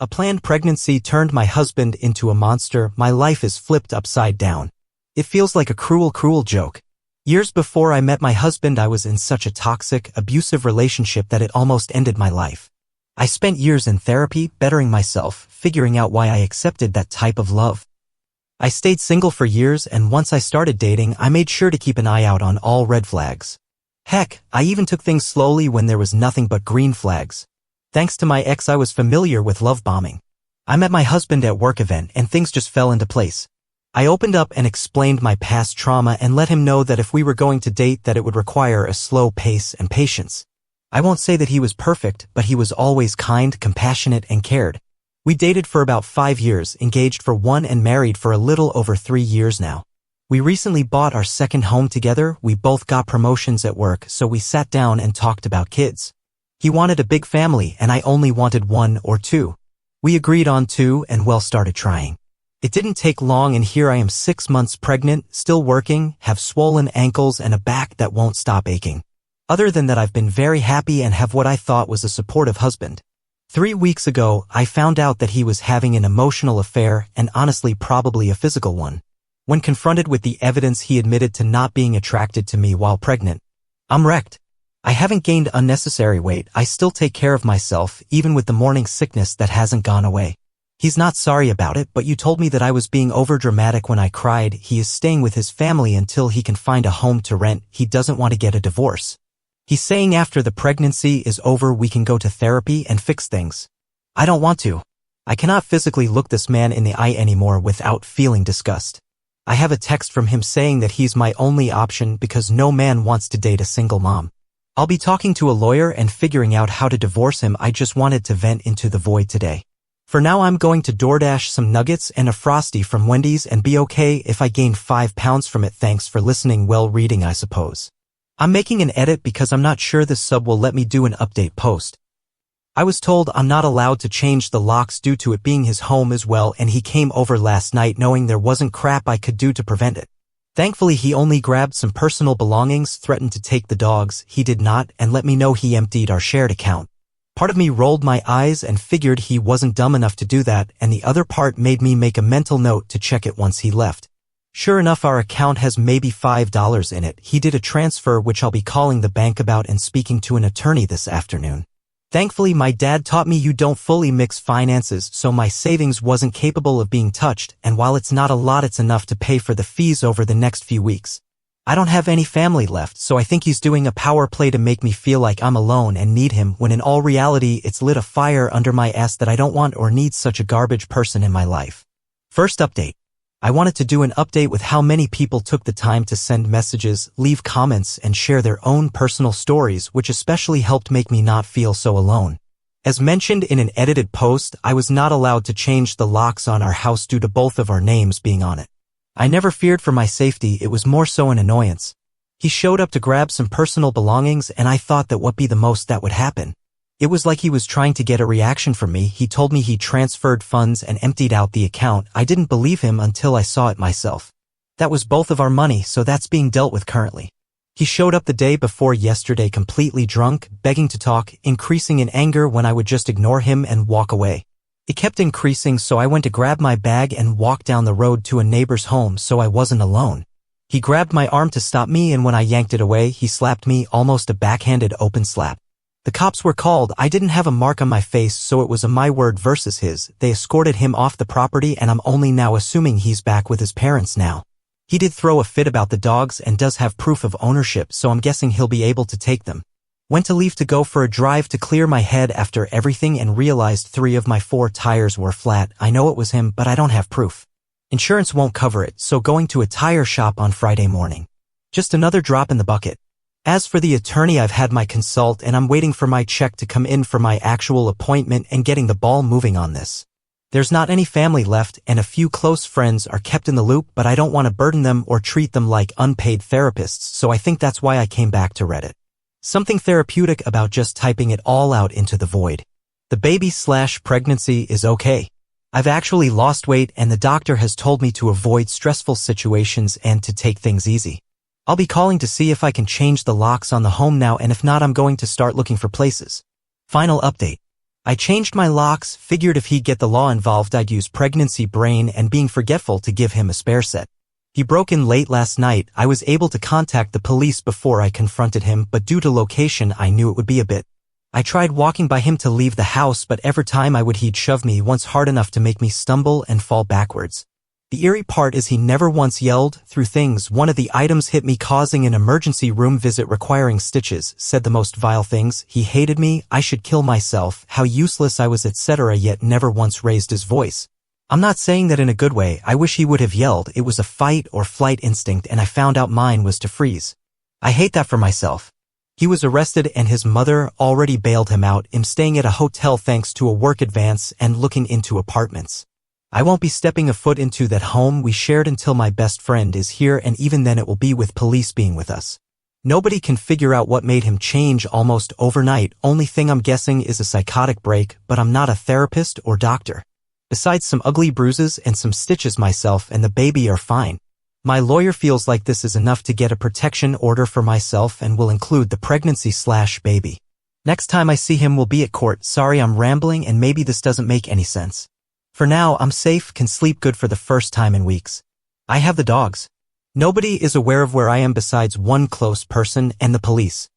A planned pregnancy turned my husband into a monster. My life is flipped upside down. It feels like a cruel joke. Years before I met my husband, I was in such a toxic, abusive relationship that it almost ended my life. I spent years in therapy, bettering myself, figuring out why I accepted that type of love. I stayed single for years, and once I started dating, I made sure to keep an eye out on all red flags. Heck, I even took things slowly when there was nothing but green flags. Thanks to my ex, I was familiar with love bombing. I met my husband at work event and things just fell into place. I opened up and explained my past trauma and let him know that if we were going to date that it would require a slow pace and patience. I won't say that he was perfect, but he was always kind, compassionate, and cared. We dated for about 5 years, engaged for 1 and married for a little over 3 years now. We recently bought our second home together. We both got promotions at work, so we sat down and talked about kids. He wanted a big family and I only wanted 1 or 2. We agreed on 2 and started trying. It didn't take long and here I am 6 months pregnant, still working, have swollen ankles and a back that won't stop aching. Other than that, I've been very happy and have what I thought was a supportive husband. 3 weeks ago, I found out that he was having an emotional affair and honestly probably a physical one. When confronted with the evidence, he admitted to not being attracted to me while pregnant. I'm wrecked. I haven't gained unnecessary weight. I still take care of myself, even with the morning sickness that hasn't gone away. He's not sorry about it, but you told me that I was being overdramatic when I cried. He is staying with his family until he can find a home to rent. He doesn't want to get a divorce. He's saying after the pregnancy is over, we can go to therapy and fix things. I don't want to. I cannot physically look this man in the eye anymore without feeling disgust. I have a text from him saying that he's my only option because no man wants to date a single mom. I'll be talking to a lawyer and figuring out how to divorce him. I just wanted to vent into the void today. For now, I'm going to DoorDash some nuggets and a Frosty from Wendy's and be okay if I gain 5 pounds from it. Thanks for listening. Well, reading, I suppose. I'm making an edit because I'm not sure this sub will let me do an update post. I was told I'm not allowed to change the locks due to it being his home as well, and he came over last night knowing there wasn't crap I could do to prevent it. Thankfully, he only grabbed some personal belongings, threatened to take the dogs. He did not, and let me know he emptied our shared account. Part of me rolled my eyes and figured he wasn't dumb enough to do that, and the other part made me make a mental note to check it once he left. Sure enough, our account has maybe $5 in it. He did a transfer which I'll be calling the bank about and speaking to an attorney this afternoon. Thankfully, my dad taught me you don't fully mix finances, so my savings wasn't capable of being touched, and while it's not a lot, it's enough to pay for the fees over the next few weeks. I don't have any family left, so I think he's doing a power play to make me feel like I'm alone and need him, when in all reality it's lit a fire under my ass that I don't want or need such a garbage person in my life. First update. I wanted to do an update with how many people took the time to send messages, leave comments, and share their own personal stories, which especially helped make me not feel so alone. As mentioned in an edited post, I was not allowed to change the locks on our house due to both of our names being on it. I never feared for my safety, it was more so an annoyance. He showed up to grab some personal belongings and I thought that what be the most that would happen. It was like he was trying to get a reaction from me. He told me he transferred funds and emptied out the account. I didn't believe him until I saw it myself. That was both of our money, so that's being dealt with currently. He showed up the day before yesterday completely drunk, begging to talk, increasing in anger when I would just ignore him and walk away. It kept increasing, so I went to grab my bag and walk down the road to a neighbor's home so I wasn't alone. He grabbed my arm to stop me, and when I yanked it away, he slapped me, almost a backhanded open slap. The cops were called. I didn't have a mark on my face, so it was a my word versus his. They escorted him off the property, and I'm only now assuming he's back with his parents now. He did throw a fit about the dogs and does have proof of ownership, so I'm guessing he'll be able to take them. Went to leave to go for a drive to clear my head after everything and realized 3 of my 4 tires were flat. I know it was him, but I don't have proof. Insurance won't cover it, so going to a tire shop on Friday morning. Just another drop in the bucket. As for the attorney, I've had my consult and I'm waiting for my check to come in for my actual appointment and getting the ball moving on this. There's not any family left and a few close friends are kept in the loop, but I don't want to burden them or treat them like unpaid therapists, so I think that's why I came back to Reddit. Something therapeutic about just typing it all out into the void. The baby/pregnancy is okay. I've actually lost weight and the doctor has told me to avoid stressful situations and to take things easy. I'll be calling to see if I can change the locks on the home now, and if not, I'm going to start looking for places. Final update. I changed my locks, figured if he'd get the law involved I'd use pregnancy brain and being forgetful to give him a spare set. He broke in late last night. I was able to contact the police before I confronted him, but due to location I knew it would be a bit. I tried walking by him to leave the house, but every time I would he'd shove me once hard enough to make me stumble and fall backwards. The eerie part is he never once yelled through things. One of the items hit me, causing an emergency room visit requiring stitches, said the most vile things. He hated me, I should kill myself, how useless I was, etc., yet never once raised his voice. I'm not saying that in a good way. I wish he would have yelled. It was a fight or flight instinct, and I found out mine was to freeze. I hate that for myself. He was arrested and his mother already bailed him out. I'm staying at a hotel thanks to a work advance and looking into apartments. I won't be stepping a foot into that home we shared until my best friend is here, and even then it will be with police being with us. Nobody can figure out what made him change almost overnight. Only thing I'm guessing is a psychotic break, but I'm not a therapist or doctor. Besides some ugly bruises and some stitches, myself and the baby are fine. My lawyer feels like this is enough to get a protection order for myself and will include the pregnancy/baby. Next time I see him will be at court. Sorry I'm rambling and maybe this doesn't make any sense. For now I'm safe, can sleep good for the first time in weeks. I have the dogs. Nobody is aware of where I am besides one close person and the police.